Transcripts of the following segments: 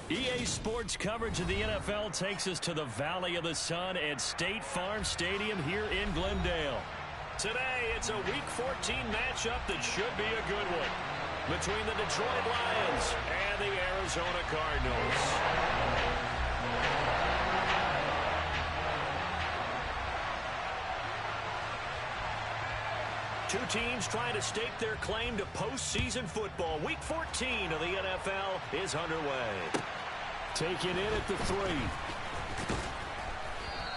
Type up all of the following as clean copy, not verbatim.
EA Sports coverage of the NFL takes us to the Valley of the Sun at State Farm Stadium here in Glendale. Today, it's a Week 14 matchup that should be a good one between the Detroit Lions and the Arizona Cardinals. Two teams trying to stake their claim to postseason football. Week 14 of the NFL is underway. Taking in at the 3.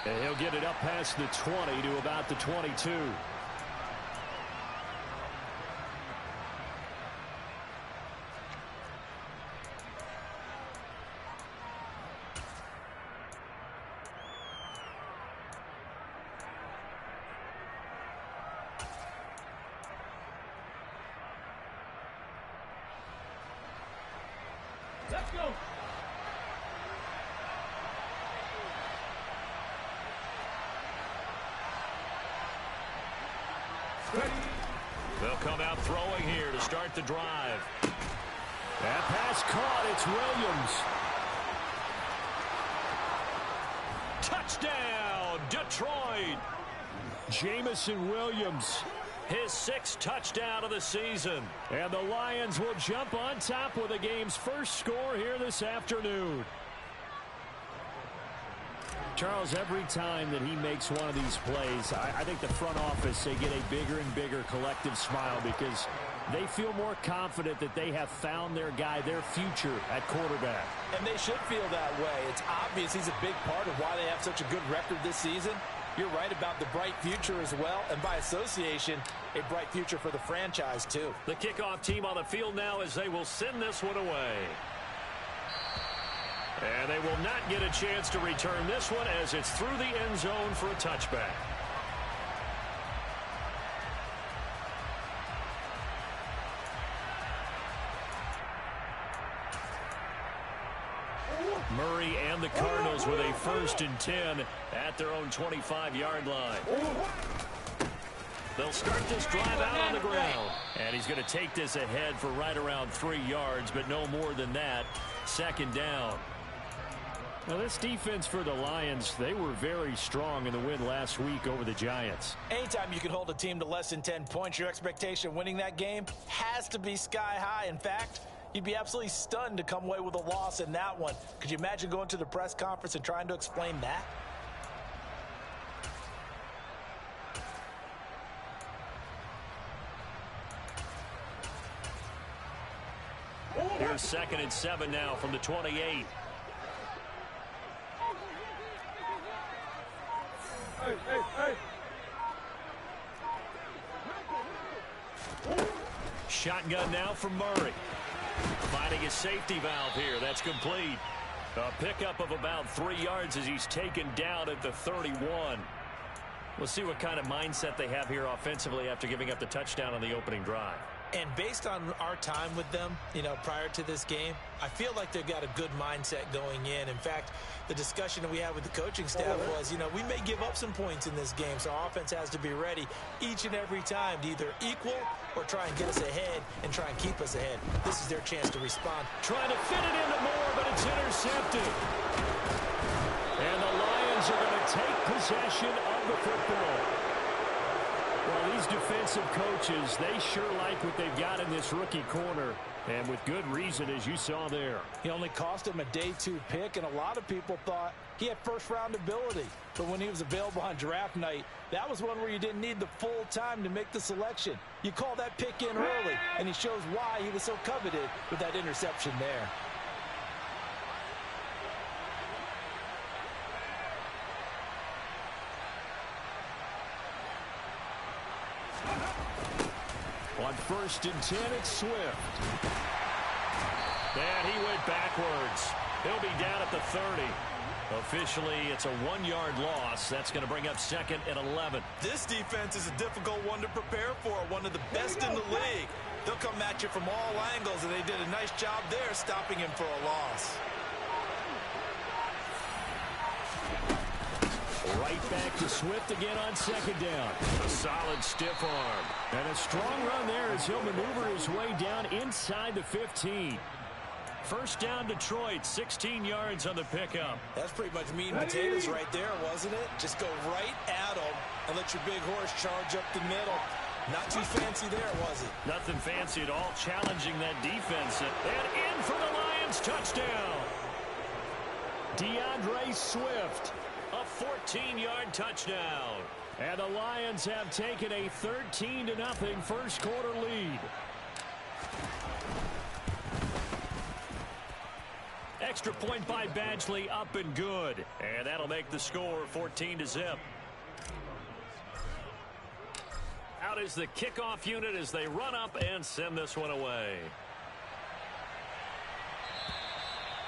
And he'll get it up past the 20 to about the 22. Let's go. They'll come out throwing here to start the drive. That pass caught. It's Williams. Touchdown, Detroit. Jamison Williams, his 6th touchdown of the season. And the Lions will jump on top with the game's first score here this afternoon. Charles, every time that he makes one of these plays, I think the front office, they get a bigger and bigger collective smile because they feel more confident that they have found their guy, their future at quarterback. And they should feel that way. It's obvious he's a big part of why they have such a good record this season. You're right about the bright future as well, and by association, a bright future for the franchise too. The kickoff team on the field now as they will send this one away. And they will not get a chance to return this one as it's through the end zone for a touchback. Murray and the Cardinals with a 1st and 10 at their own 25-yard line. They'll start this drive out on the ground. And he's going to take this ahead for right around 3 yards, but no more than that. 2nd down. Now, this defense for the Lions, they were very strong in the win last week over the Giants. Anytime you can hold a team to less than 10 points, your expectation of winning that game has to be sky high. In fact, you'd be absolutely stunned to come away with a loss in that one. Could you imagine going to the press conference and trying to explain that? Here's 2nd and 7 now from the 28. Shotgun now from Murray. Finding a safety valve here. That's complete. A pickup of about 3 yards as he's taken down at the 31. We'll see what kind of mindset they have here offensively after giving up the touchdown on the opening drive. And based on our time with them, prior to this game, I feel like they've got a good mindset going in. In fact, the discussion that we had with the coaching staff was, we may give up some points in this game, so our offense has to be ready each and every time to either equal or try and get us ahead and try and keep us ahead. This is their chance to respond. Trying to fit it into Moore, but it's intercepted. And the Lions are going to take possession of the football. Well, these defensive coaches, they sure like what they've got in this rookie corner, and with good reason, as you saw there. He only cost him a day 2 pick, and a lot of people thought he had first-round ability. But when he was available on draft night, that was one where you didn't need the full time to make the selection. You call that pick in early, and he shows why he was so coveted with that interception there. On 1st and 10, it's Swift. And he went backwards. He'll be down at the 30. Officially, it's a 1-yard loss. That's going to bring up 2nd and 11. This defense is a difficult one to prepare for, one of the best in the league. They'll come at you from all angles, and they did a nice job there stopping him for a loss. Right back to Swift again on 2nd down. A solid stiff arm. And a strong run there as he'll maneuver his way down inside the 15. First down, Detroit, 16 yards on the pickup. That's pretty much meat and potatoes right there, wasn't it? Just go right at them and let your big horse charge up the middle. Not too fancy there, was it? Nothing fancy at all, challenging that defense. And in for the Lions, touchdown. DeAndre Swift, a 14-yard touchdown. And the Lions have taken a 13-0 first quarter lead. Extra point by Badgley, up and good. And that'll make the score 14-0. Out is the kickoff unit as they run up and send this one away.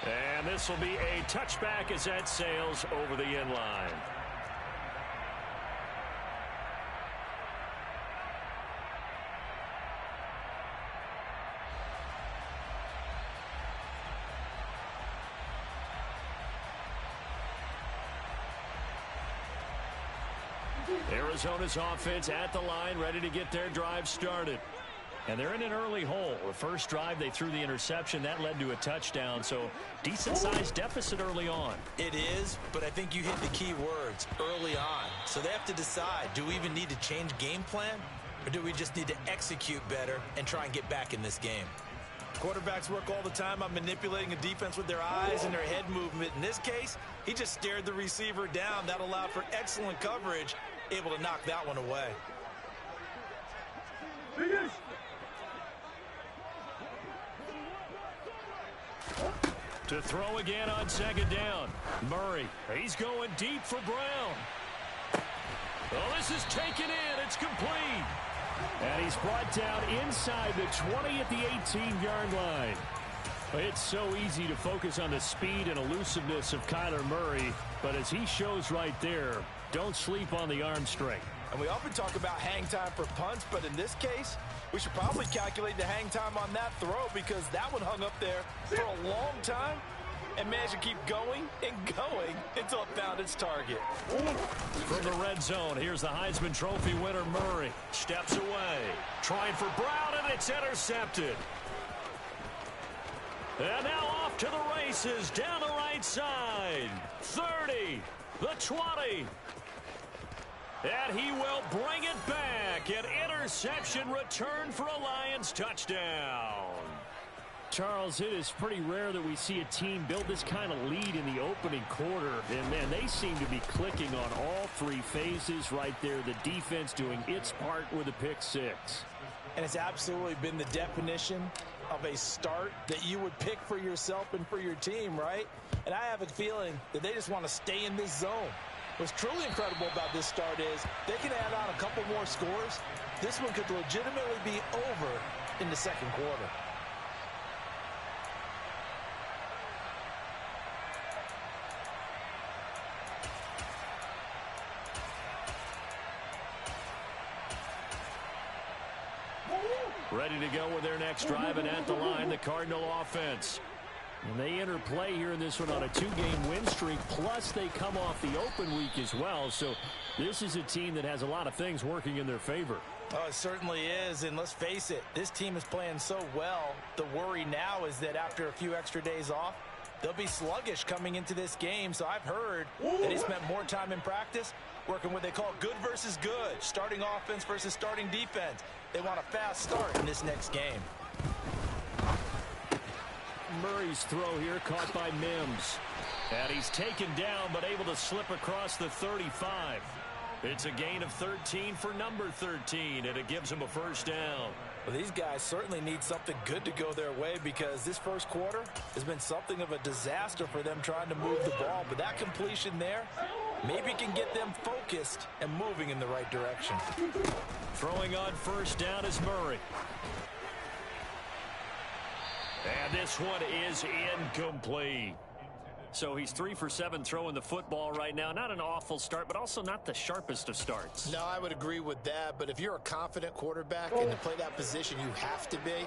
And this will be a touchback as that sails over the end line. Arizona's offense at the line, ready to get their drive started. And they're in an early hole. The first drive, they threw the interception. That led to a touchdown, so decent-sized deficit early on. It is, but I think you hit the key words, early on. So they have to decide, do we even need to change game plan, or do we just need to execute better and try and get back in this game? Quarterbacks work all the time on manipulating a defense with their eyes and their head movement. In this case, he just stared the receiver down. That allowed for excellent coverage, able to knock that one away. To throw again on second down. Murray, he's going deep for Brown. Oh, this is taken in. It's complete. And he's brought down inside the 20 at the 18-yard line. It's so easy to focus on the speed and elusiveness of Kyler Murray, but as he shows right there, don't sleep on the arm strength. And we often talk about hang time for punts, but in this case, we should probably calculate the hang time on that throw because that one hung up there for a long time and managed to keep going and going until it found its target. From the red zone, here's the Heisman Trophy winner, Murray. Steps away. Trying for Brown, and it's intercepted. And now off to the races, down the right side. 30, the 20. And he will bring it back. An interception return for a Lions touchdown. Charles, it is pretty rare that we see a team build this kind of lead in the opening quarter. And, man, they seem to be clicking on all three phases right there. The defense doing its part with a pick six. And it's absolutely been the definition of a start that you would pick for yourself and for your team, right? And I have a feeling that they just want to stay in this zone. What's truly incredible about this start is they can add on a couple more scores. This one could legitimately be over in the second quarter. Ready to go with their next drive, and at the line, the Cardinal offense. And they enter play here in this one on a two-game win streak, plus they come off the open week as well. So this is a team that has a lot of things working in their favor. Oh, it certainly is, and let's face it, this team is playing so well. The worry now is that after a few extra days off, they'll be sluggish coming into this game. So I've heard that he spent more time in practice working what they call good versus good, starting offense versus starting defense. They want a fast start in this next game. Murray's throw here caught by Mims. And he's taken down but able to slip across the 35. It's a gain of 13 for number 13, and it gives him a first down. Well, these guys certainly need something good to go their way because this first quarter has been something of a disaster for them trying to move the ball. But that completion there maybe can get them focused and moving in the right direction. Throwing on first down is Murray. And this one is incomplete. So he's 3 for 7 throwing the football right now. Not an awful start, but also not the sharpest of starts. No, I would agree with that. But if you're a confident quarterback and to play that position, you have to be.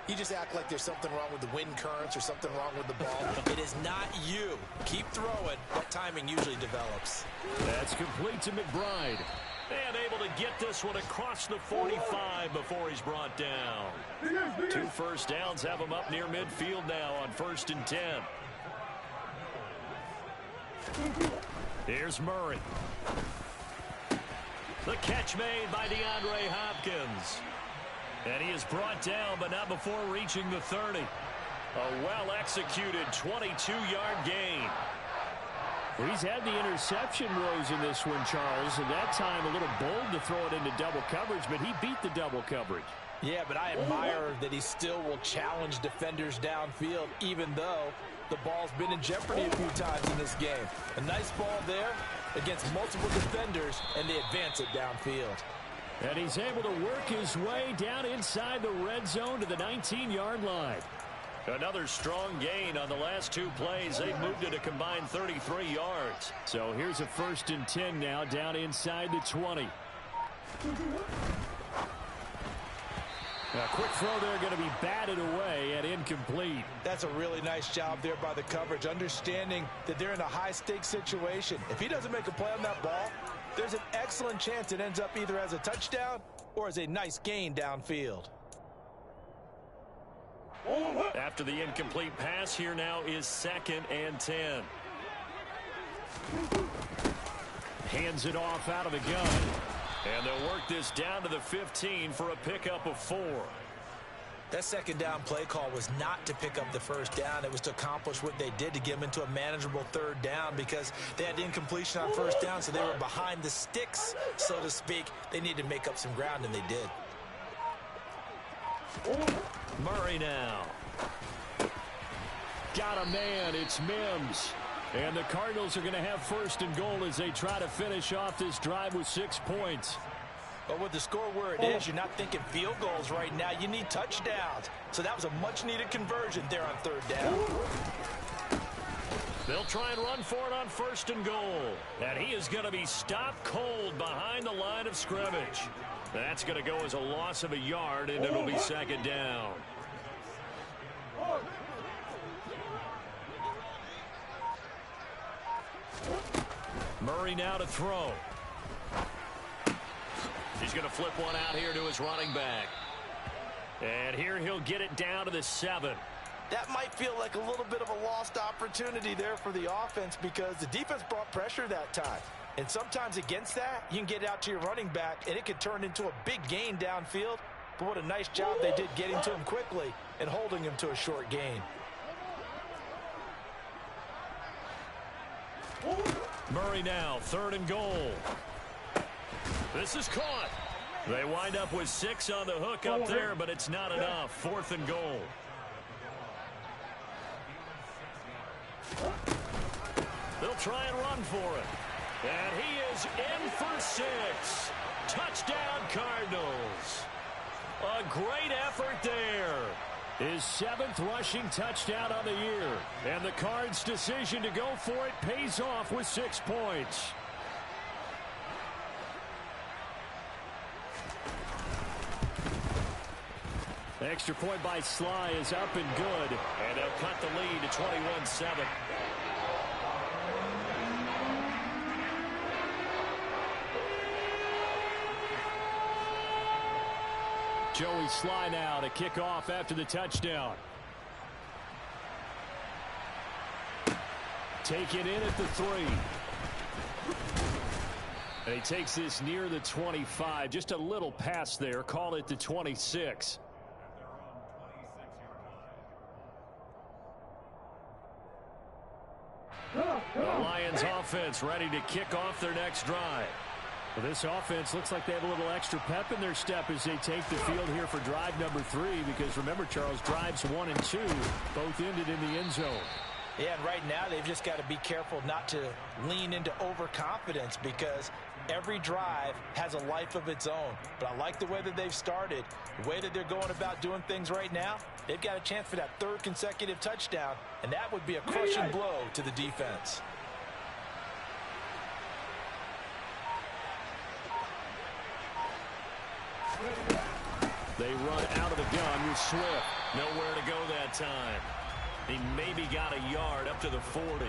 You just act like there's something wrong with the wind currents or something wrong with the ball. It is not you. Keep throwing. That timing usually develops. That's complete to McBride. And able to get this one across the 45 before he's brought down. 2 first downs have him up near midfield now on 1st and 10. Here's Murray. The catch made by DeAndre Hopkins. And he is brought down, but not before reaching the 30. A well-executed 22-yard gain. Well, he's had the interception woes in this one, Charles, and that time a little bold to throw it into double coverage, but he beat the double coverage. Yeah, but I admire that he still will challenge defenders downfield, even though the ball's been in jeopardy a few times in this game. A nice ball there against multiple defenders, and they advance it downfield. And he's able to work his way down inside the red zone to the 19-yard line. Another strong gain on the last 2 plays. They moved it a combined 33 yards. So here's a 1st and 10 now down inside the 20. A quick throw there going to be batted away and incomplete. That's a really nice job there by the coverage, understanding that they're in a high-stakes situation. If he doesn't make a play on that ball, there's an excellent chance it ends up either as a touchdown or as a nice gain downfield. After the incomplete pass, here now is 2nd and 10. Hands it off out of the gun. And they'll work this down to the 15 for a pickup of 4. That 2nd down play call was not to pick up the 1st down. It was to accomplish what they did to get them into a manageable 3rd down because they had incompletion on 1st down, so they were behind the sticks, so to speak. They needed to make up some ground, and they did. Murray now. Got a man. It's Mims. And the Cardinals are going to have 1st and goal as they try to finish off this drive with 6 points. But with the score where it is, you're not thinking field goals right now. You need touchdowns. So that was a much-needed conversion there on 3rd down. They'll try and run for it on 1st and goal. And he is going to be stopped cold behind the line of scrimmage. That's going to go as a loss of a yard, and it'll be 2nd down. Murray now to throw. He's going to flip one out here to his running back. And here he'll get it down to the 7. That might feel like a little bit of a lost opportunity there for the offense because the defense brought pressure that time. And sometimes against that, you can get out to your running back, and it could turn into a big gain downfield. But what a nice job they did getting to him quickly and holding him to a short gain. Murray now, 3rd and goal. This is caught. They wind up with 6 on the hook up there, but it's not enough. 4th and goal. They'll try and run for it. And he is in for 6. Touchdown, Cardinals. A great effort there. His 7th rushing touchdown on the year. And the Cards' decision to go for it pays off with 6 points. Extra point by Sly is up and good. And they'll cut the lead to 21-7. Joey Sly now to kick off after the touchdown. Taken in at the 3. And he takes this near the 25. Just a little pass there. Call it the 26. The Lions offense ready to kick off their next drive. Well, this offense looks like they have a little extra pep in their step as they take the field here for drive number 3. Because remember, Charles, drives 1 and 2 both ended in the end zone. Yeah, and right now they've just got to be careful not to lean into overconfidence because every drive has a life of its own. But I like the way that they've started, the way that they're going about doing things right now. They've got a chance for that 3rd consecutive touchdown, and that would be a crushing blow to the defense. They run out of the gun with Swift. Nowhere to go that time. He maybe got a yard up to the 40.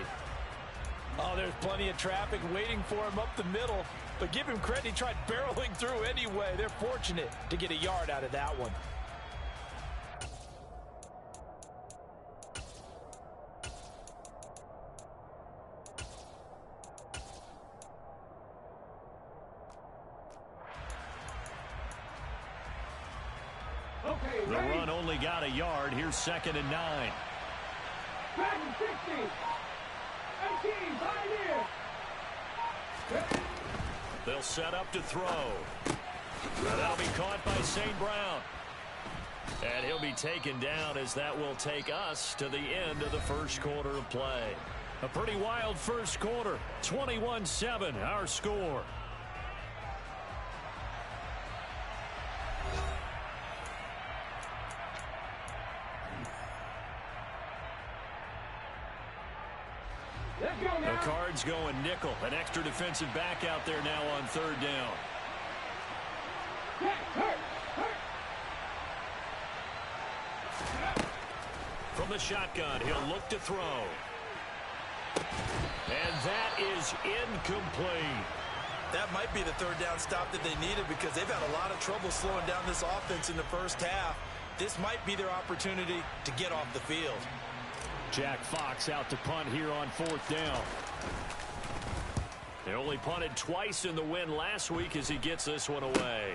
Oh, there's plenty of traffic waiting for him up the middle. But give him credit, he tried barreling through anyway. They're fortunate to get a yard out of that one. The run only got a yard. Here's 2nd and 9. Madden 60. 18, Pioneer. They'll set up to throw. That'll be caught by St. Brown. And he'll be taken down as that will take us to the end of the first quarter of play. A pretty wild first quarter. 21-7, our score. The Cards going nickel. An extra defensive back out there now on 3rd down. From the shotgun, he'll look to throw. And that is incomplete. That might be the 3rd down stop that they needed because they've had a lot of trouble slowing down this offense in the first half. This might be their opportunity to get off the field. Jack Fox out to punt here on 4th down. They only punted twice in the win last week as he gets this one away.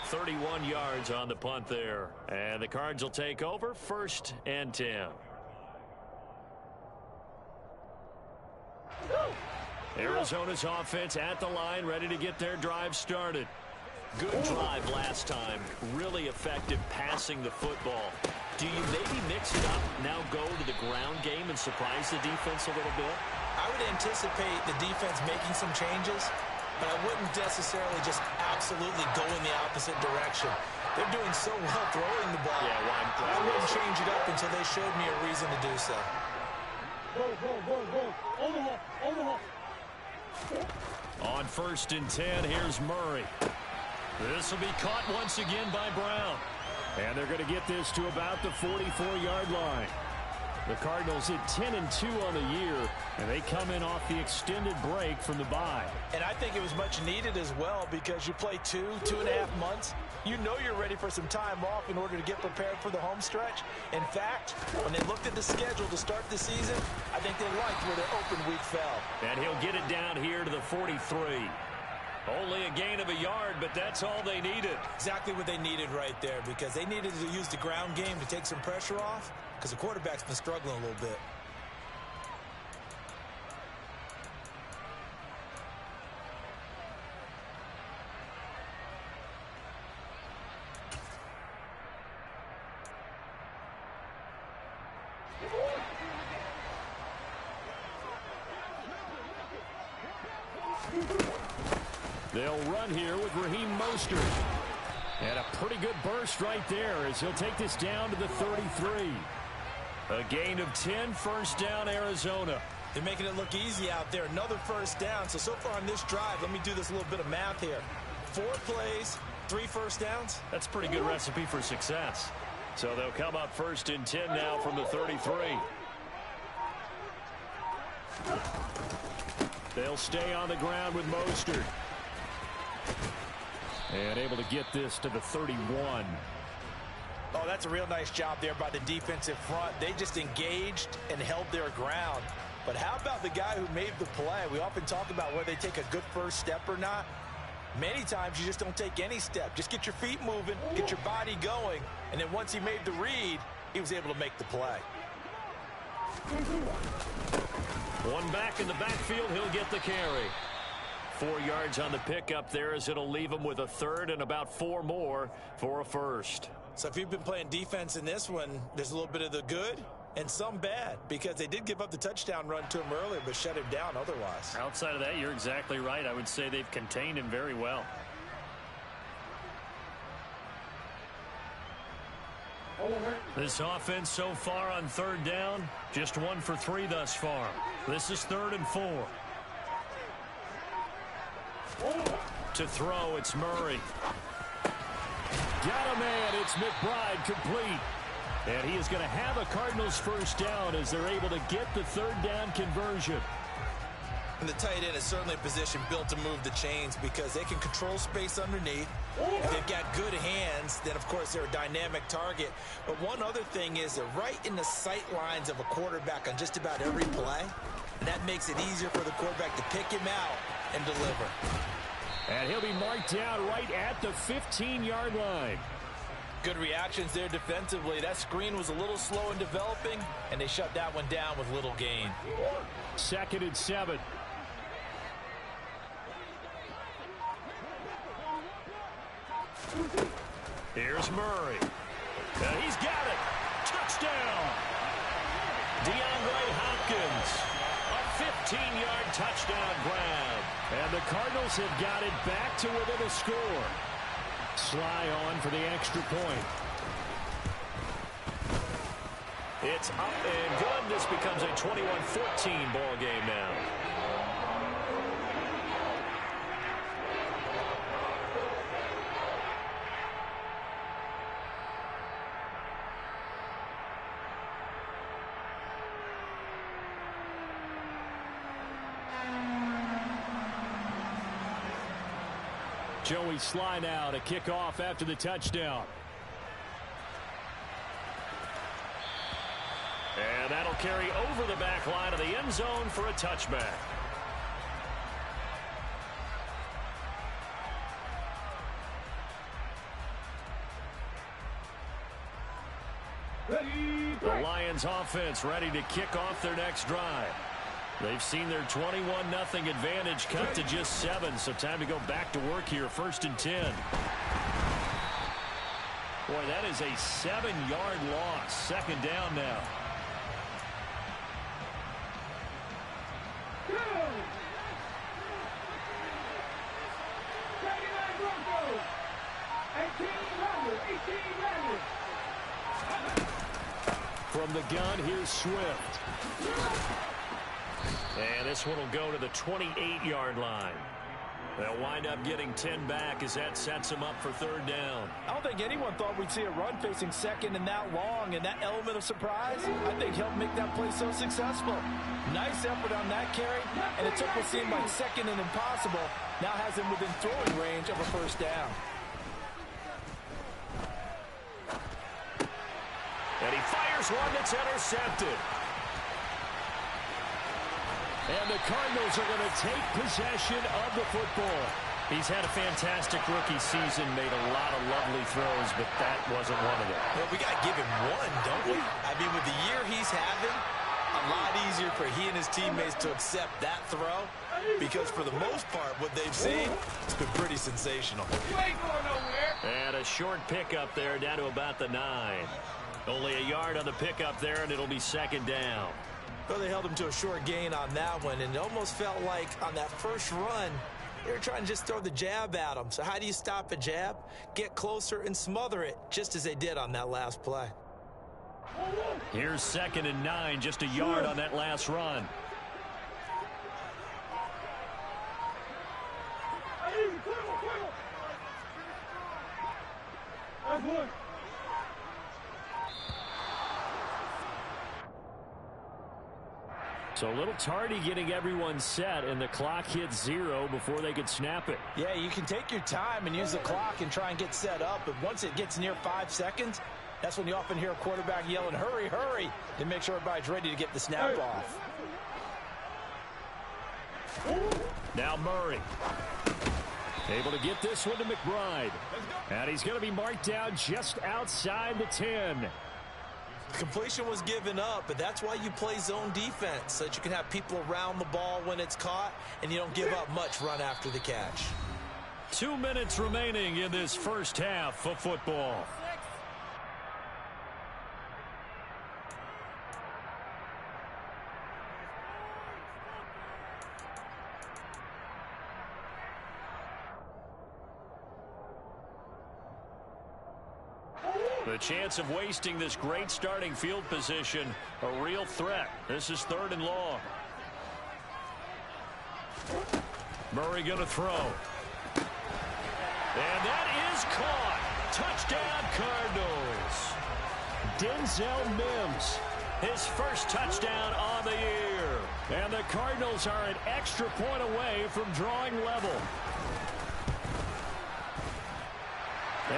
31 yards on the punt there. And the Cards will take over 1st and 10. Arizona's offense at the line, ready to get their drive started. Good drive last time. Really effective passing the football. Do you maybe mix it up, now go to the ground game and surprise the defense a little bit? I would anticipate the defense making some changes, but I wouldn't necessarily just absolutely go in the opposite direction. They're doing so well throwing the ball. Yeah, well, I wouldn't change it up until they showed me a reason to do so. On 1st and 10, here's Murray. This will be caught once again by Brown. And they're going to get this to about the 44-yard line. The Cardinals hit 10-2 on the year, and they come in off the extended break from the bye. And I think it was much needed as well because you play 2.5 months. You know you're ready for some time off in order to get prepared for the home stretch. In fact, when they looked at the schedule to start the season, I think they liked where their open week fell. And he'll get it down here to the 43. Only a gain of a yard, but that's all they needed. Exactly what they needed right there because they needed to use the ground game to take some pressure off because the quarterback's been struggling a little bit. They'll run here with Raheem Mostert. And a pretty good burst right there as he'll take this down to the 33. A gain of 10, 1st down, Arizona. They're making it look easy out there. Another 1st down. So far on this drive, let me do this little bit of math here. 4 plays, 3 1st downs. That's a pretty good recipe for success. So they'll come up 1st and 10 now from the 33. They'll stay on the ground with Mostert. And able to get this to the 31. Oh, that's a real nice job there by the defensive front. They just engaged and held their ground. But how about the guy who made the play? We often talk about whether they take a good first step or not. Many times you just don't take any step. Just get your feet moving, get your body going, and then once he made the read, he was able to make the play. One back in the backfield, he'll get the carry. 4 yards on the pickup there as it'll leave him with a 3rd and about 4 more for a 1st. So if you've been playing defense in this one, there's a little bit of the good and some bad because they did give up the touchdown run to him earlier but shut him down otherwise. Outside of that, you're exactly right. I would say they've contained him very well. This offense so far on 3rd down, just 1 for 3 thus far. This is 3rd and 4. To throw, it's Murray. Got a man. It's McBride complete. And he is going to have a Cardinals first down as they're able to get the third down conversion. And the tight end is certainly a position built to move the chains because they can control space underneath. If they've got good hands, then, of course, they're a dynamic target. But one other thing is they're right in the sight lines of a quarterback on just about every play. And that makes it easier for the quarterback to pick him out and deliver. And he'll be marked down right at the 15-yard line. Good reactions there defensively. That screen was a little slow in developing, and they shut that one down with little gain. 2nd and 7. Here's Murray. And he's got it. Touchdown. DeAndre Hopkins. A 15-yard touchdown grab. And the Cardinals have got it back to within a score. Sly on for the extra point. It's up and good. This becomes a 21-14 ball game now. Joey Sly now to kick off after the touchdown. And that'll carry over the back line of the end zone for a touchback. The Lions offense ready to kick off their next drive. They've seen their 21-0 advantage cut to just 7, so time to go back to work here. 1st and 10. Boy, that is a 7-yard loss. 2nd down now. From the gun, here's Swift. And this one will go to the 28-yard line. They'll wind up getting 10 back as that sets them up for 3rd down. I don't think anyone thought we'd see a run facing 2nd and that long, and that element of surprise, I think, helped make that play so successful. Nice effort on that carry, and it took what seemed like 2nd and impossible. Now has him within throwing range of a 1st down. And he fires one that's intercepted. And the Cardinals are going to take possession of the football. He's had a fantastic rookie season, made a lot of lovely throws, but that wasn't one of them. Well, we got to give him one, don't we? I mean, with the year he's having, a lot easier for he and his teammates to accept that throw because for the most part, what they've seen, it's been pretty sensational. And a short pickup there down to about the 9. Only a yard on the pickup there, and it'll be 2nd down. Well, they held him to a short gain on that one, and it almost felt like on that first run, they were trying to just throw the jab at him. So how do you stop a jab? Get closer and smother it, just as they did on that last play. Here's 2nd and 9, just a yard on that last run. So a little tardy getting everyone set, and the clock hits 0 before they could snap it. Yeah, you can take your time and use the clock and try and get set up, but once it gets near 5 seconds, that's when you often hear a quarterback yelling, hurry, hurry, to make sure everybody's ready to get the snap off. Now Murray. Able to get this one to McBride. And he's going to be marked down just outside the 10. Completion was given up, but that's why you play zone defense, so that you can have people around the ball when it's caught, and you don't give up much run after the catch. 2 minutes remaining in this first half of football. The chance of wasting this great starting field position, a real threat. This is 3rd and long. Murray going to throw. And that is caught. Touchdown, Cardinals. Denzel Mims. His first touchdown on the year. And the Cardinals are an extra point away from drawing level.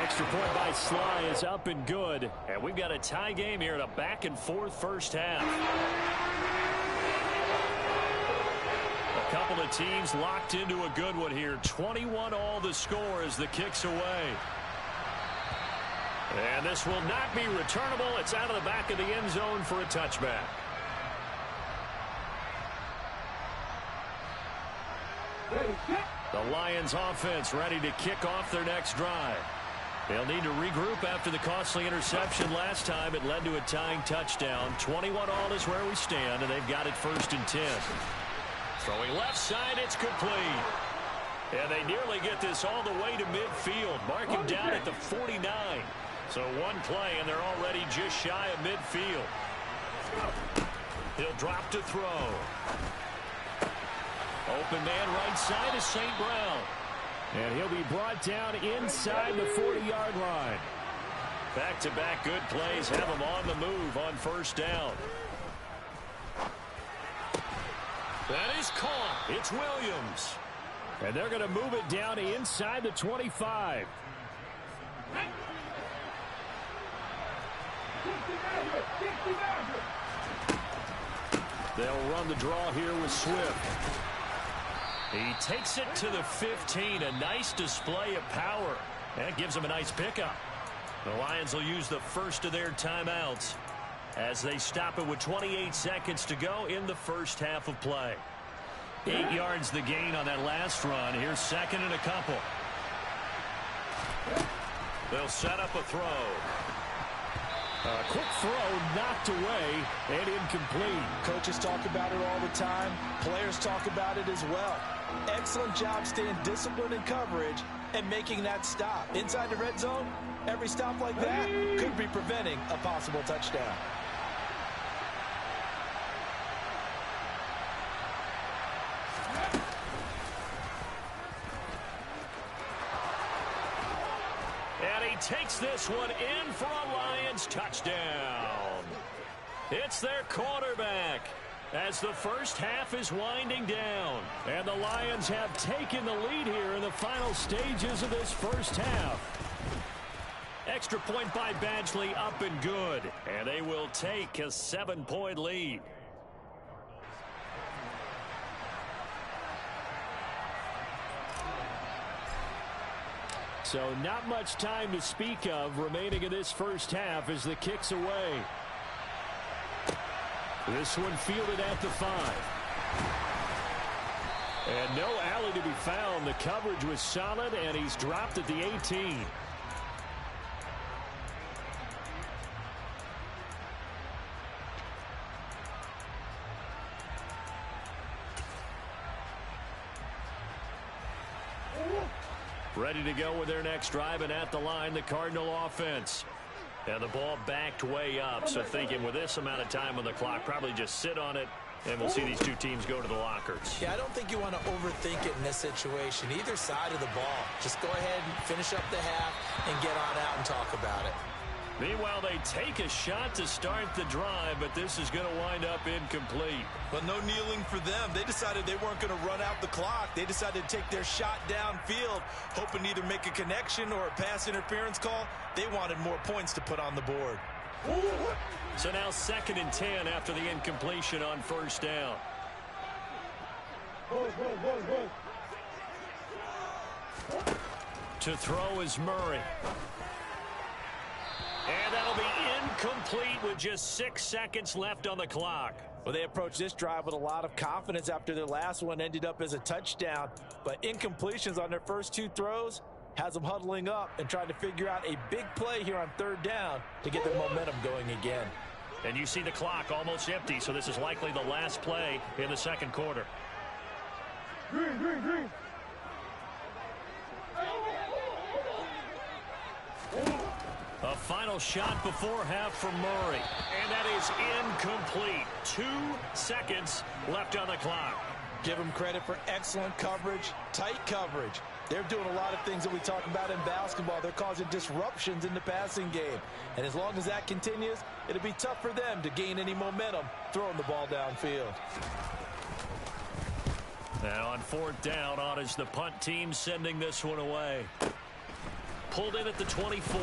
Extra point by Sly is up and good. And we've got a tie game here in a back-and-forth first half. A couple of teams locked into a good one here. 21-all the score as the kick's away. And this will not be returnable. It's out of the back of the end zone for a touchback. The Lions offense ready to kick off their next drive. They'll need to regroup after the costly interception last time. It led to a tying touchdown. 21-all is where we stand, and they've got it 1st and 10. Throwing left side, it's complete. And they nearly get this all the way to midfield. Mark him down at the 49. So one play, and they're already just shy of midfield. He'll drop to throw. Open man right side is St. Brown. And he'll be brought down inside the 40-yard line. Back-to-back good plays have him on the move on first down. That is caught. It's Williams. And they're going to move it down inside the 25. They'll run the draw here with Swift. He takes it to the 15. A nice display of power. That gives him a nice pickup. The Lions will use the first of their timeouts as they stop it with 28 seconds to go in the first half of play. 8 yards the gain on that last run. Here's 2nd and a couple. They'll set up a throw. A quick throw knocked away and incomplete. Coaches talk about it all the time. Players talk about it as well. Excellent job staying disciplined in coverage and making that stop. Inside the red zone, every stop like that could be preventing a possible touchdown. And he takes this one in for a Lions touchdown. It's their quarterback as the first half is winding down. And the Lions have taken the lead here in the final stages of this first half. Extra point by Badgley, up and good. And they will take a 7-point lead. So not much time to speak of remaining in this first half as the kick's away. This one fielded at the 5. And no alley to be found. The coverage was solid, and he's dropped at the 18. Ready to go with their next drive, and at the line, the Cardinal offense. And the ball backed way up, so thinking with this amount of time on the clock, probably just sit on it, and we'll see these two teams go to the lockers. Yeah, I don't think you want to overthink it in this situation. Either side of the ball. Just go ahead and finish up the half and get on out and talk about it. Meanwhile, they take a shot to start the drive, but this is going to wind up incomplete. But no kneeling for them. They decided they weren't going to run out the clock. They decided to take their shot downfield, hoping to either make a connection or a pass interference call. They wanted more points to put on the board. So now 2nd and 10 after the incompletion on first down. To throw is Murray. And that'll be incomplete with just 6 seconds left on the clock. Well, they approached this drive with a lot of confidence after their last one ended up as a touchdown. But incompletions on their first 2 throws has them huddling up and trying to figure out a big play here on 3rd down to get their momentum going again. And you see the clock almost empty, so this is likely the last play in the 2nd quarter. Green. A final shot before half from Murray. And that is incomplete. 2 seconds left on the clock. Give him credit for excellent coverage, tight coverage. They're doing a lot of things that we talk about in basketball. They're causing disruptions in the passing game. And as long as that continues, it'll be tough for them to gain any momentum throwing the ball downfield. Now on fourth down, on is the punt team sending this one away. Pulled in at the 24.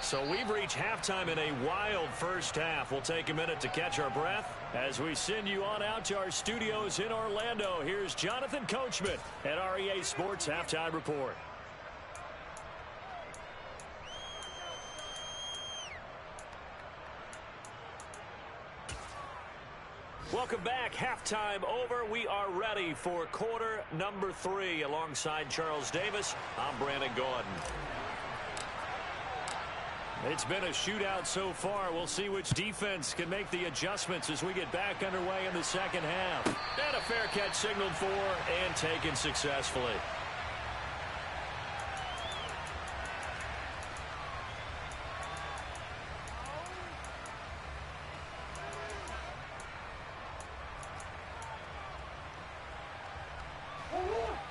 So we've reached halftime in a wild first half. We'll take a minute to catch our breath as we send you on out to our studios in Orlando. Here's Jonathan Coachman at REA Sports Halftime Report. Welcome back. Halftime over. We are ready for quarter number 3. Alongside Charles Davis, I'm Brandon Gordon. It's been a shootout so far. We'll see which defense can make the adjustments as we get back underway in the second half. And a fair catch signaled for and taken successfully.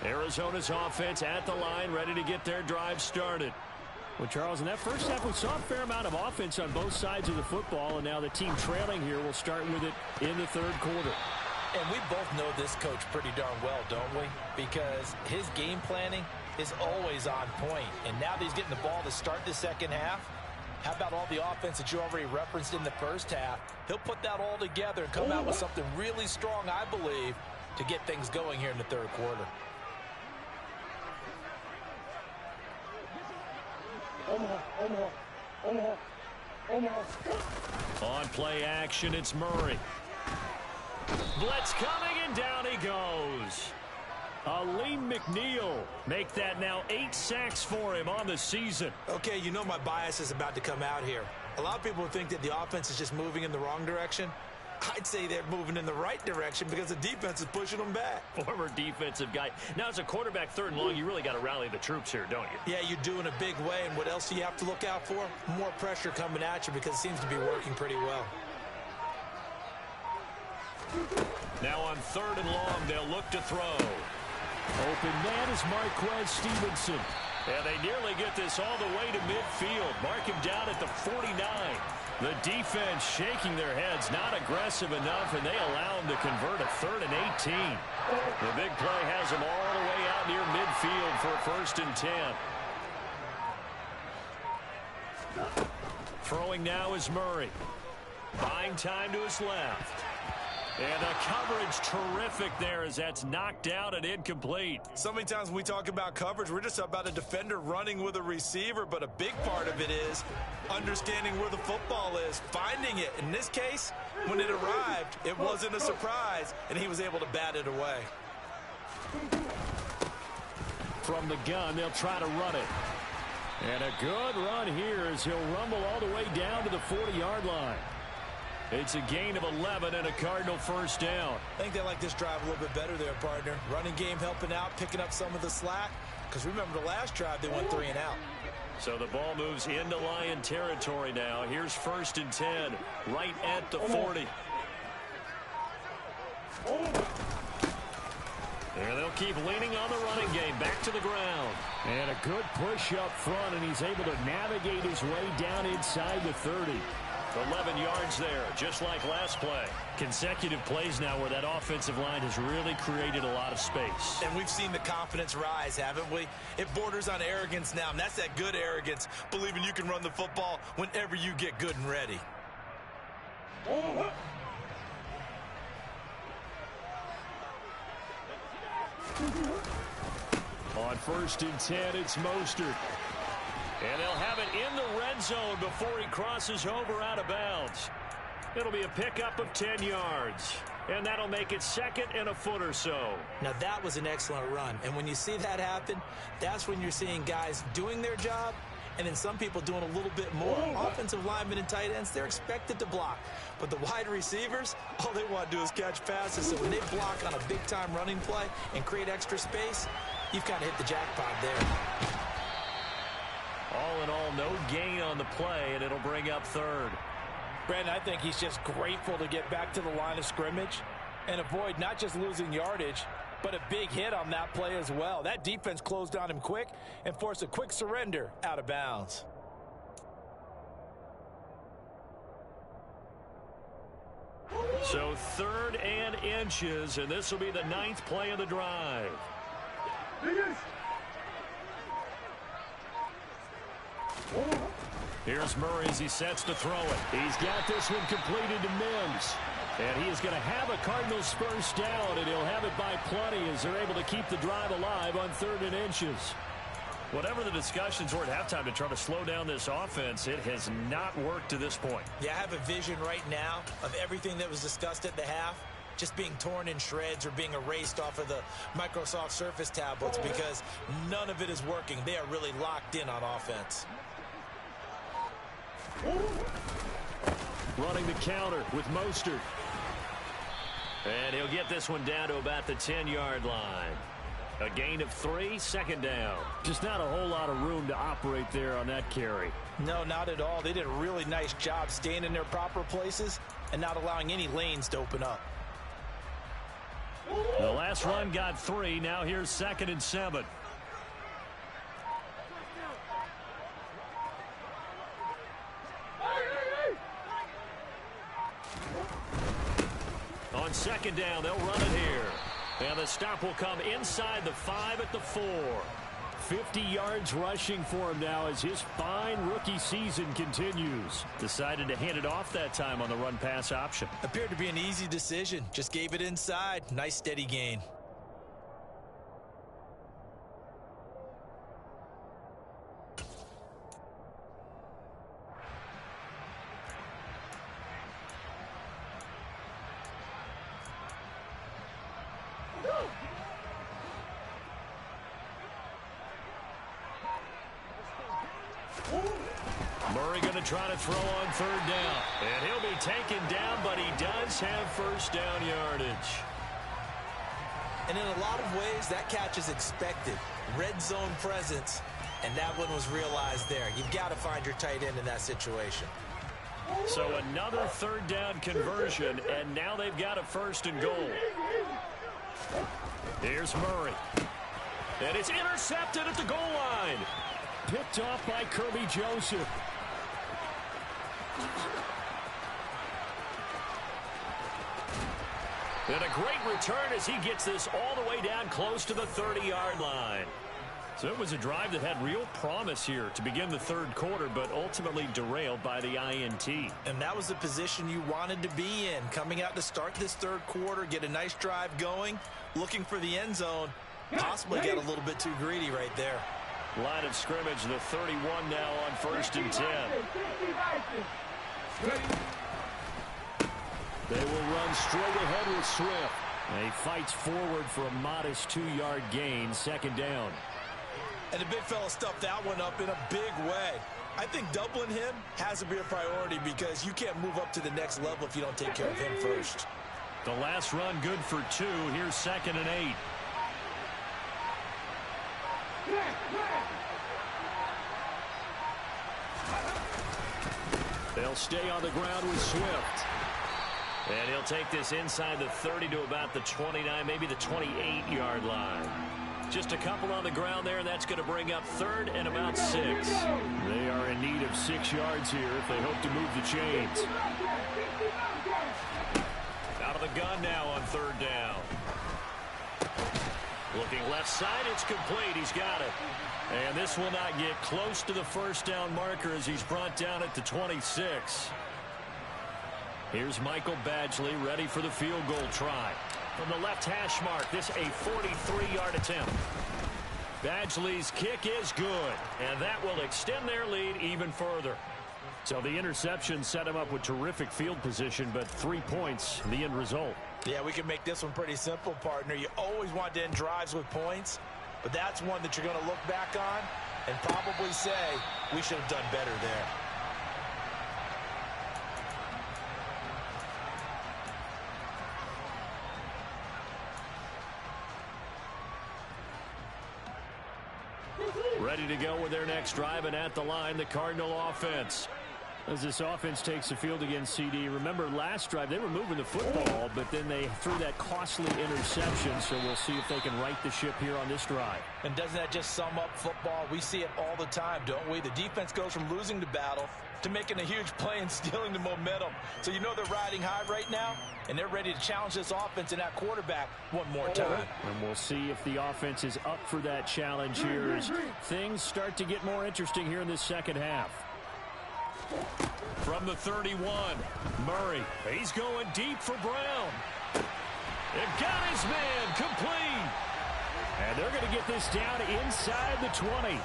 Arizona's offense at the line, ready to get their drive started. Well, Charles, in that first half, we saw a fair amount of offense on both sides of the football, and now the team trailing here will start with it in the third quarter. And we both know this coach pretty darn well, don't we? Because his game planning is always on point. And now that he's getting the ball to start the second half, how about all the offense that you already referenced in the first half? He'll put that all together and come out with something really strong, I believe, to get things going here in the third quarter. On play action, it's Murray. Blitz coming, and down he goes. Aleem McNeil make that now 8 sacks for him on the season. Okay, you know my bias is about to come out here. A lot of people think that the offense is just moving in the wrong direction. I'd say they're moving in the right direction because the defense is pushing them back. Former defensive guy. Now, as a quarterback, third and long, you really got to rally the troops here, don't you? Yeah, you do in a big way. And what else do you have to look out for? More pressure coming at you because it seems to be working pretty well. Now on third and long, they'll look to throw. Open man is Marquez Stevenson. And they nearly get this all the way to midfield. Mark him down at the 49. The defense shaking their heads, not aggressive enough, and they allow him to convert a 3rd and 18. The big play has them all the way out near midfield for 1st and 10. Throwing now is Murray. Buying time to his left. And a coverage terrific there as that's knocked out and incomplete. So many times when we talk about coverage, we're just about a defender running with a receiver, but a big part of it is understanding where the football is, finding it. In this case, when it arrived, it wasn't a surprise, and he was able to bat it away. From the gun, they'll try to run it. And a good run here as he'll rumble all the way down to the 40-yard line. It's a gain of 11 and a Cardinal first down. I think they like this drive a little bit better there, partner. Running game helping out, picking up some of the slack. Because remember the last drive, they went 3 and out. So the ball moves into Lion territory now. Here's 1st and 10, right at the 40. There they'll keep leaning on the running game, back to the ground. And a good push up front, and he's able to navigate his way down inside the 30. 11 yards there, just like last play. Consecutive plays now where that offensive line has really created a lot of space. And we've seen the confidence rise, haven't we? It borders on arrogance now, and that's that good arrogance, believing you can run the football whenever you get good and ready. On 1st and 10, it's Mostert. And they'll have it in the red zone before he crosses over out of bounds. It'll be a pickup of 10 yards. And that'll make it 2nd and a foot or so. Now, that was an excellent run. And when you see that happen, that's when you're seeing guys doing their job and then some people doing a little bit more. Offensive linemen and tight ends, they're expected to block. But the wide receivers, all they want to do is catch passes. So when they block on a big-time running play and create extra space, you've kind of hit the jackpot there. All in all, no gain on the play, and it'll bring up 3rd. Brandon, I think he's just grateful to get back to the line of scrimmage And avoid not just losing yardage, but a big hit on that play as well. That defense closed on him quick and forced a quick surrender out of bounds. So 3rd and inches, and this will be the 9th play of the drive. Here's Murray as he sets to throw it. He's got this one completed to Mims. And he is going to have a Cardinals first down, and he'll have it by plenty as they're able to keep the drive alive on 3rd and inches. Whatever the discussions were at halftime to try to slow down this offense, it has not worked to this point. Yeah, I have a vision right now of everything that was discussed at the half just being torn in shreds or being erased off of the Microsoft Surface tablets because none of it is working. They are really locked in on offense. Running the counter with Mostert. And he'll get this one down to about the 10-yard line. A gain of 3, 2nd down. Just not a whole lot of room to operate there on that carry. No, not at all. They did a really nice job staying in their proper places and not allowing any lanes to open up. The last run got 3. Now here's 2nd and 7. On 2nd down, they'll run it here. And the stop will come inside the 5 at the 4. 50 yards rushing for him now as his fine rookie season continues. Decided to hand it off that time on the run-pass option. Appeared to be an easy decision. Just gave it inside. Nice steady gain. Murray going to try to throw on 3rd down. And he'll be taken down, but he does have first down yardage. And in a lot of ways, that catch is expected. Red zone presence, and that one was realized there. You've got to find your tight end in that situation. So another 3rd down conversion, and now they've got a 1st and goal. Here's Murray. And it's intercepted at the goal line. Picked off by Kirby Joseph. And a great return as he gets this all the way down close to the 30-yard line. So it was a drive that had real promise here to begin the 3rd quarter, but ultimately derailed by the INT. And that was the position you wanted to be in. Coming out to start this 3rd quarter, get a nice drive going, looking for the end zone, possibly get a little bit too greedy right there. Line of scrimmage, the 31 now on 1st and 10. They will run straight ahead with Swift. And he fights forward for a modest 2-yard gain, 2nd down. And the big fella stuffed that one up in a big way. I think doubling him has to be a priority because you can't move up to the next level if you don't take care of him first. The last run good for 2. Here's 2nd and 8. They'll stay on the ground with Swift. And he'll take this inside the 30 to about the 29, maybe the 28-yard line. Just a couple on the ground there, and that's going to bring up 3rd and about 6. They are in need of 6 yards here if they hope to move the chains. Out of the gun now on 3rd down. Looking left side, it's complete. He's got it. And this will not get close to the first down marker as he's brought down at the 26. Here's Michael Badgley ready for the field goal try. From the left hash mark, this a 43-yard attempt. Badgley's kick is good, and that will extend their lead even further. So the interception set him up with terrific field position, but 3 points, the end result. Yeah, we can make this one pretty simple, partner. You always want to end drives with points, but that's one that you're going to look back on and probably say, we should have done better there. Ready to go with their next drive, and at the line, the Cardinal offense. As this offense takes the field against CD, remember last drive they were moving the football, but then they threw that costly interception, so we'll see if they can right the ship here on this drive. And doesn't that just sum up football? We see it all the time, don't we? The defense goes from losing the battle to making a huge play and stealing the momentum. So you know they're riding high right now, and they're ready to challenge this offense and that quarterback one more time. And we'll see if the offense is up for that challenge here as things start to get more interesting here in this second half. From the 31, Murray. He's going deep for Brown. It got his man complete. And they're going to get this down inside the 20.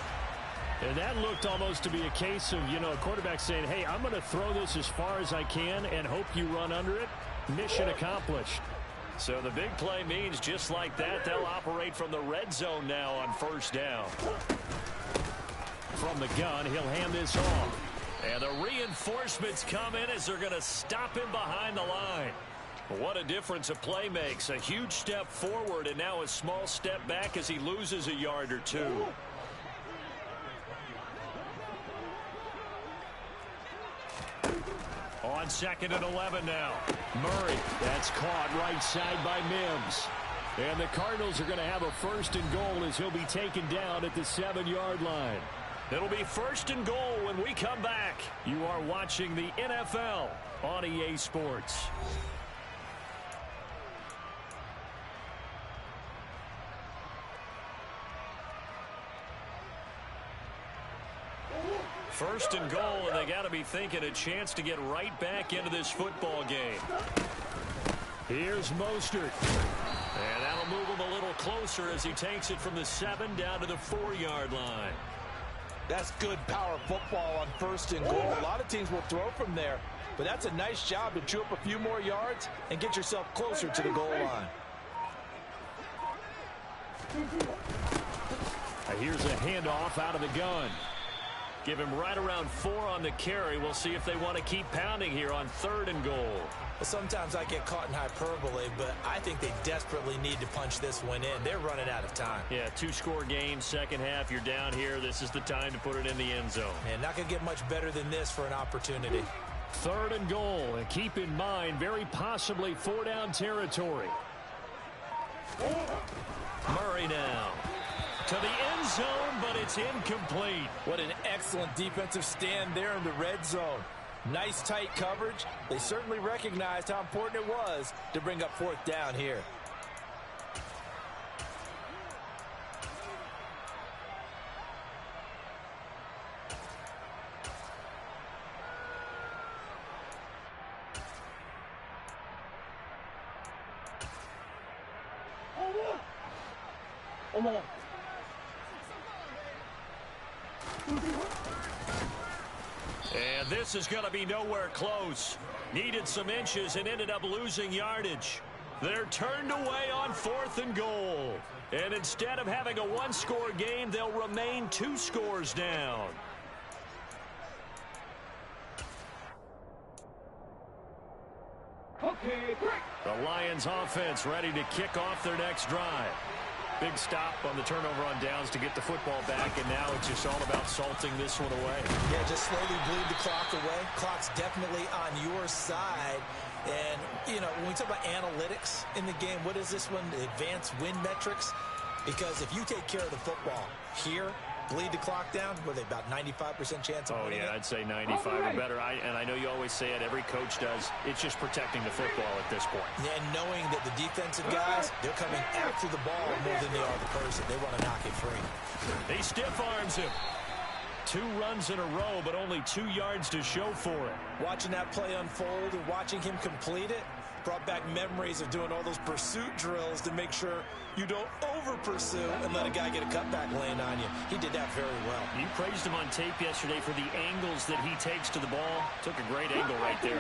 And that looked almost to be a case of, a quarterback saying, hey, I'm going to throw this as far as I can and hope you run under it. Mission accomplished. So the big play means just like that, they'll operate from the red zone now on first down. From the gun, he'll hand this off. And the reinforcements come in as they're going to stop him behind the line. What a difference a play makes. A huge step forward and now a small step back as he loses a yard or two. On 2nd and 11 now. Murray, that's caught right side by Mims. And the Cardinals are going to have a 1st and goal as he'll be taken down at the 7-yard line. It'll be 1st and goal when we come back. You are watching the NFL on EA Sports. First and goal, and they got to be thinking a chance to get right back into this football game. Here's Mostert. And that'll move him a little closer as he takes it from the 7 down to the 4-yard line. That's good power football on 1st and goal. A lot of teams will throw from there, but that's a nice job to chew up a few more yards and get yourself closer to the goal line. Here's a handoff out of the gun. Give him right around 4 on the carry. We'll see if they want to keep pounding here on 3rd and goal. Well, sometimes I get caught in hyperbole, but I think they desperately need to punch this one in. They're running out of time. Yeah, 2-score game, second half. You're down here. This is the time to put it in the end zone. Man, not going to get much better than this for an opportunity. 3rd and goal, and keep in mind, very possibly 4-down territory. Murray now to the end zone, but it's incomplete. What an excellent defensive stand there in the red zone. Nice tight coverage. They certainly recognized how important it was to bring up 4th down here. And this is going to be nowhere close. Needed some inches and ended up losing yardage. They're turned away on 4th and goal. And instead of having a 1-score game, they'll remain 2 scores down. Okay, break. The Lions offense ready to kick off their next drive. Big stop on the turnover on downs to get the football back, and now it's just all about salting this one away. Yeah, just slowly bleed the clock away. Clock's definitely on your side. And, when we talk about analytics in the game, what is this one? The advanced win metrics? Because if you take care of the football here, bleed the clock down, with about 95% chance of winning it? I'd say 95 or better. And I know you always say it, every coach does. It's just protecting the football at this point. And knowing that the defensive guys, they're coming after the ball more than they are the person. They want to knock it free. He stiff arms him. 2 runs in a row, but only 2 yards to show for it. Watching that play unfold and watching him complete it brought back memories of doing all those pursuit drills to make sure you don't over-pursue and let a guy get a cutback lane on you. He did that very well. You praised him on tape yesterday for the angles that he takes to the ball. Took a great angle right there.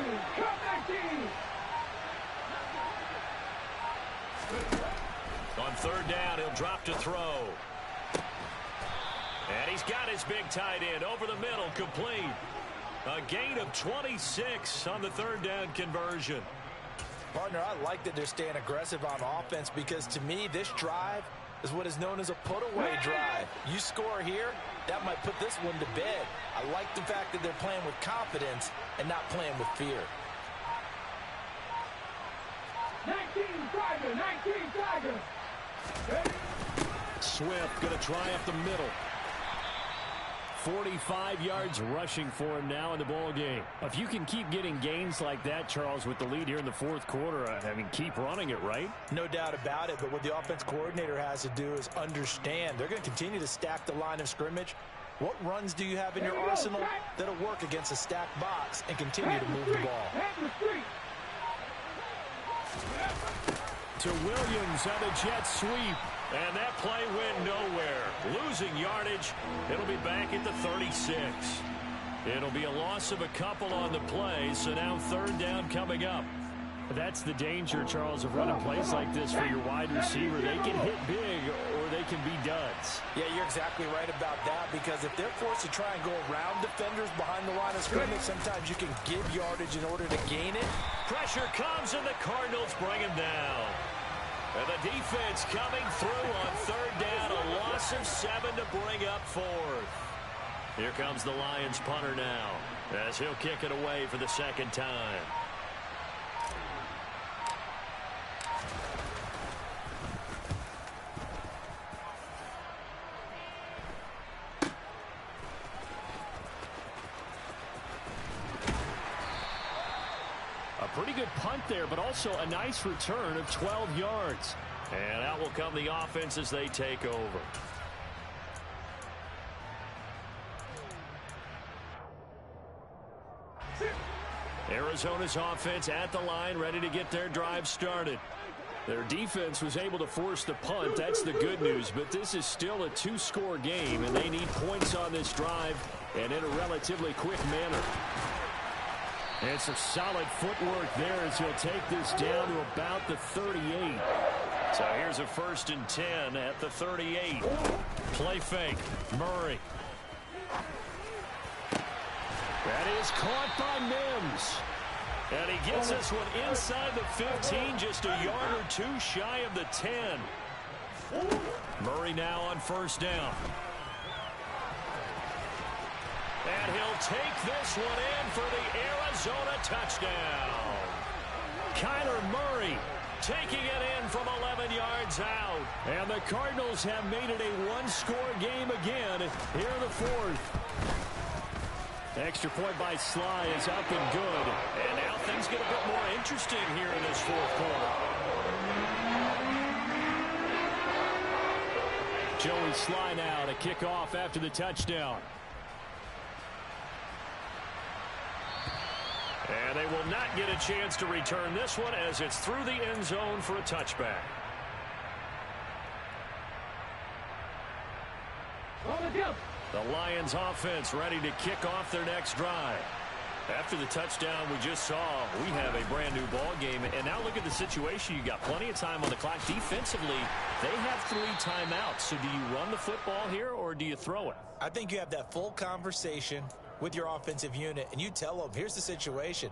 On 3rd down, he'll drop to throw. And he's got his big tight end over the middle, complete. A gain of 26 on the 3rd down conversion. Partner, I like that they're staying aggressive on offense because, to me, this drive is what is known as a put-away drive. You score here, that might put this one to bed. I like the fact that they're playing with confidence and not playing with fear. 19 Tiger, 19 Tiger. Swift going to try up the middle. 45 yards rushing for him now in the ball game. If you can keep getting gains like that, Charles, with the lead here in the fourth quarter, I mean, keep running it, right? No doubt about it, but what the offense coordinator has to do is understand they're going to continue to stack the line of scrimmage. What runs do you have in your arsenal that'll work against a stacked box and continue to move the ball? To Williams on the jet sweep. And that play went nowhere. Losing yardage. It'll be back at the 36. It'll be a loss of a couple on the play, so now third down coming up. That's the danger, Charles, of running plays like this for your wide receiver. They can hit big or they can be duds. Yeah, you're exactly right about that, because if they're forced to try and go around defenders behind the line of scrimmage, sometimes you can give yardage in order to gain it. Pressure comes, and the Cardinals bring him down. And the defense coming through on third down, a loss of 7 to bring up fourth. Here comes the Lions punter now, as he'll kick it away for the second time. Pretty good punt there, but also a nice return of 12 yards. And out will come the offense as they take over. Arizona's offense at the line, ready to get their drive started. Their defense was able to force the punt. That's the good news, but this is still a two-score game, and they need points on this drive and in a relatively quick manner. And some solid footwork there as he'll take this down to about the 38. So here's a 1st and 10 at the 38. Play fake. Murray. That is caught by Mims. And he gets this one inside the 15, just a yard or two shy of the 10. Murray now on 1st down. And he'll take this one in for the Arizona touchdown. Kyler Murray taking it in from 11 yards out. And the Cardinals have made it a one-score game again here in the fourth. Extra point by Sly is up and good. And now things get a bit more interesting here in this fourth quarter. Joey Sly now to kick off after the touchdown. And they will not get a chance to return this one as it's through the end zone for a touchback. The Lions offense ready to kick off their next drive. After the touchdown we just saw, we have a brand new ball game. And now look at the situation. You got plenty of time on the clock. Defensively, they have 3 timeouts. So do you run the football here or do you throw it? I think you have that full conversation with your offensive unit, and you tell them, here's the situation.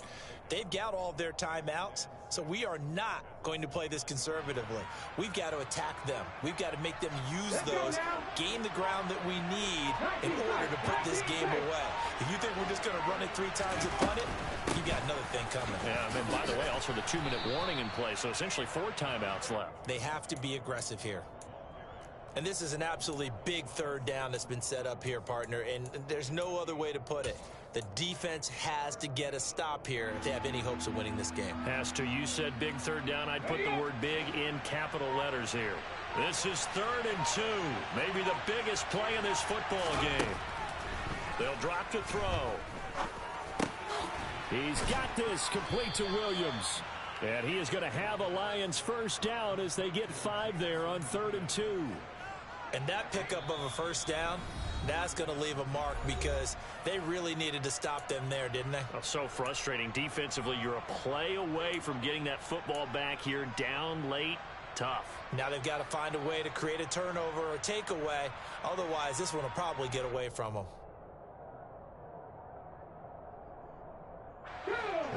They've got all of their timeouts, so we are not going to play this conservatively. We've got to attack them. We've got to make them use those, gain the ground that we need in order to put this game away. If you think we're just going to run it 3 times and punt it, you got another thing coming. Yeah, and by the way, also the 2-minute warning in play, so essentially 4 timeouts left. They have to be aggressive here. And this is an absolutely big third down that's been set up here, partner, and there's no other way to put it. The defense has to get a stop here if they have any hopes of winning this game. As to you said big third down, I'd put the word big in capital letters here. This is 3rd and 2, maybe the biggest play in this football game. They'll drop to throw. He's got this complete to Williams. And he is going to have a Lions first down as they get 5 there on 3rd and 2. And that pickup of a first down, that's going to leave a mark because they really needed to stop them there, didn't they? Oh, so frustrating. Defensively, you're a play away from getting that football back here down late. Tough. Now they've got to find a way to create a turnover or takeaway. Otherwise, this one will probably get away from them.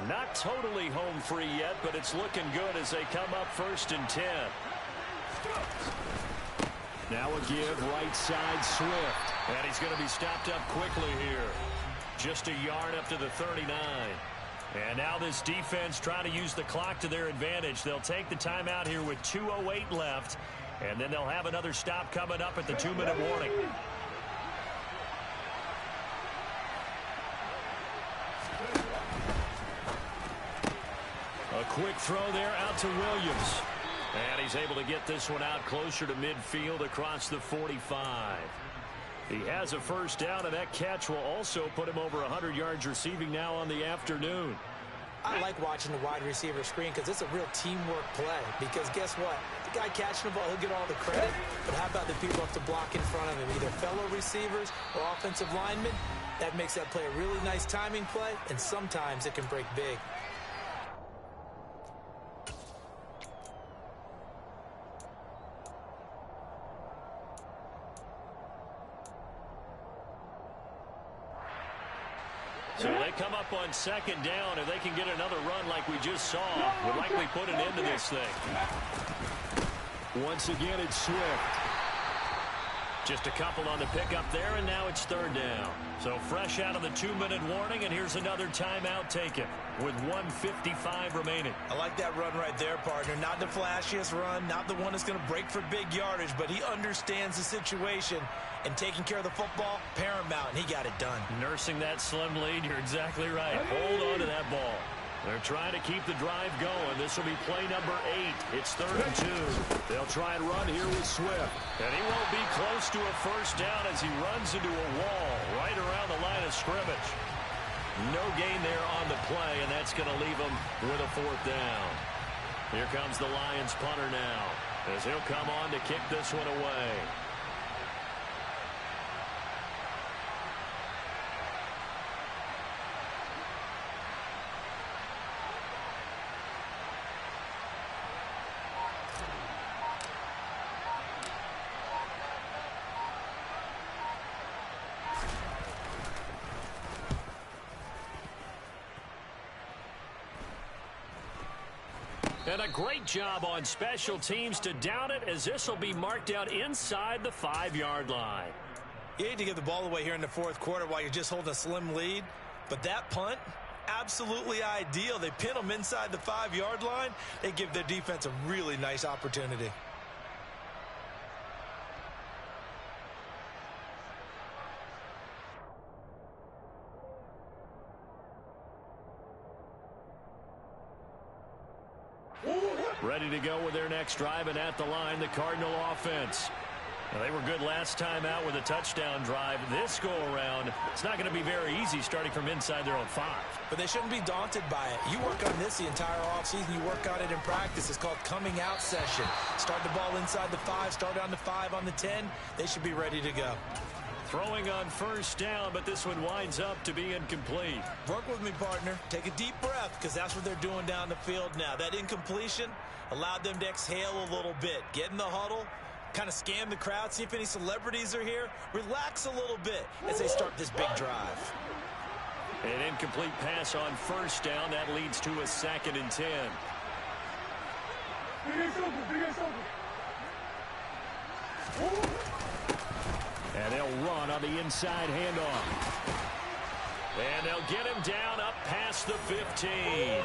Not totally home free yet, but it's looking good as they come up 1st and 10. Now a give right side Swift. And he's going to be stopped up quickly here. Just a yard up to the 39. And now this defense trying to use the clock to their advantage. They'll take the timeout here with 2:08 left. And then they'll have another stop coming up at the 2-minute warning. A quick throw there out to Williams. And he's able to get this one out closer to midfield across the 45. He has a first down, and that catch will also put him over 100 yards receiving now on the afternoon. I like watching the wide receiver screen because it's a real teamwork play. Because guess what? The guy catching the ball, he'll get all the credit. But how about the people up to block in front of him, either fellow receivers or offensive linemen? That makes that play a really nice timing play, and sometimes it can break big. So they come up on second down. If they can get another run like we just saw, would likely put an end to this thing. Once again, it's Swift. Just a couple on the pickup there, and now it's third down. So fresh out of the 2-minute warning, and here's another timeout taken with 1:55 remaining. I like that run right there, partner. Not the flashiest run, not the one that's going to break for big yardage, but he understands the situation, and taking care of the football, paramount, and he got it done. Nursing that slim lead, you're exactly right. Hold on to that ball. They're trying to keep the drive going. This will be play number 8. It's 3rd and 2. They'll try and run here with Swift. And he won't be close to a first down as he runs into a wall right around the line of scrimmage. No gain there on the play, and that's going to leave him with a 4th down. Here comes the Lions punter now as he'll come on to kick this one away. And a great job on special teams to down it, as this will be marked out inside the 5-yard line. You hate to give the ball away here in the 4th quarter while you're just holding a slim lead, but that punt, absolutely ideal. They pin them inside the 5-yard line. They give their defense a really nice opportunity. Ready to go with their next drive, and at the line, the Cardinal offense. Now, they were good last time out with a touchdown drive. This go-around, it's not going to be very easy starting from inside their own 5. But they shouldn't be daunted by it. You work on this the entire offseason. You work on it in practice. It's called coming out session. Start the ball inside the 5, start on the 5, on the 10. They should be ready to go. Throwing on first down, but this one winds up to be incomplete. Work with me, partner. Take a deep breath, because that's what they're doing down the field now. That incompletion allowed them to exhale a little bit. Get in the huddle, kind of scan the crowd, see if any celebrities are here. Relax a little bit as they start this big drive. An incomplete pass on first down. That leads to a 2nd and 10. And they'll run on the inside handoff. And they'll get him down up past the 15.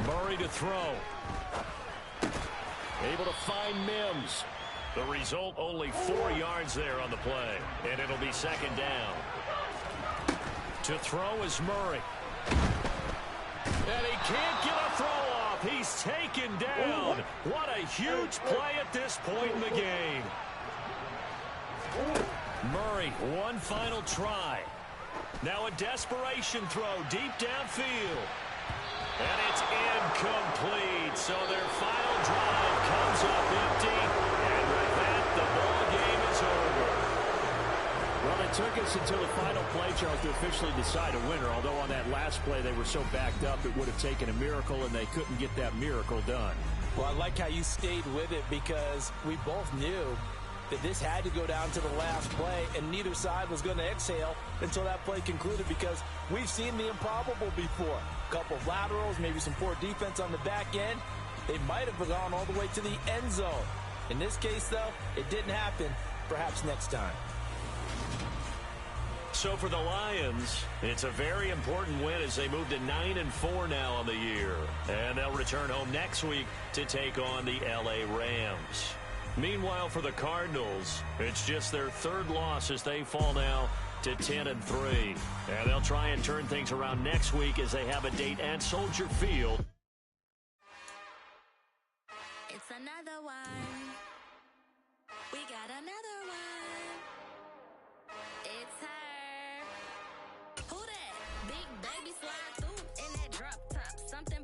Murray to throw. Able to find Mims. The result, only 4 yards there on the play. And it'll be 2nd down. To throw is Murray. And he can't get a throw off. He's taken down. What a huge play at this point in the game. Murray, one final try. Now a desperation throw deep downfield. And it's incomplete. So their final drive comes up empty. And with that, the ball game is over. Well, it took us until the final play, Charles, to officially decide a winner. Although on that last play they were so backed up, it would have taken a miracle, and they couldn't get that miracle done. Well, I like how you stayed with it, because we both knew that this had to go down to the last play, and neither side was going to exhale until that play concluded, because we've seen the improbable before. A couple of laterals, maybe some poor defense on the back end, they might have gone all the way to the end zone. In this case, though, it didn't happen. Perhaps next time. So for the Lions, it's a very important win as they move to 9-4 now on the year. And they'll return home next week to take on the L.A. Rams. Meanwhile, for the Cardinals, it's just their third loss as they fall now to 10-3. And they'll try and turn things around next week as they have a date at Soldier Field. It's another one. We got another one. It's her. Who that? Big baby slide through in that drop top. Something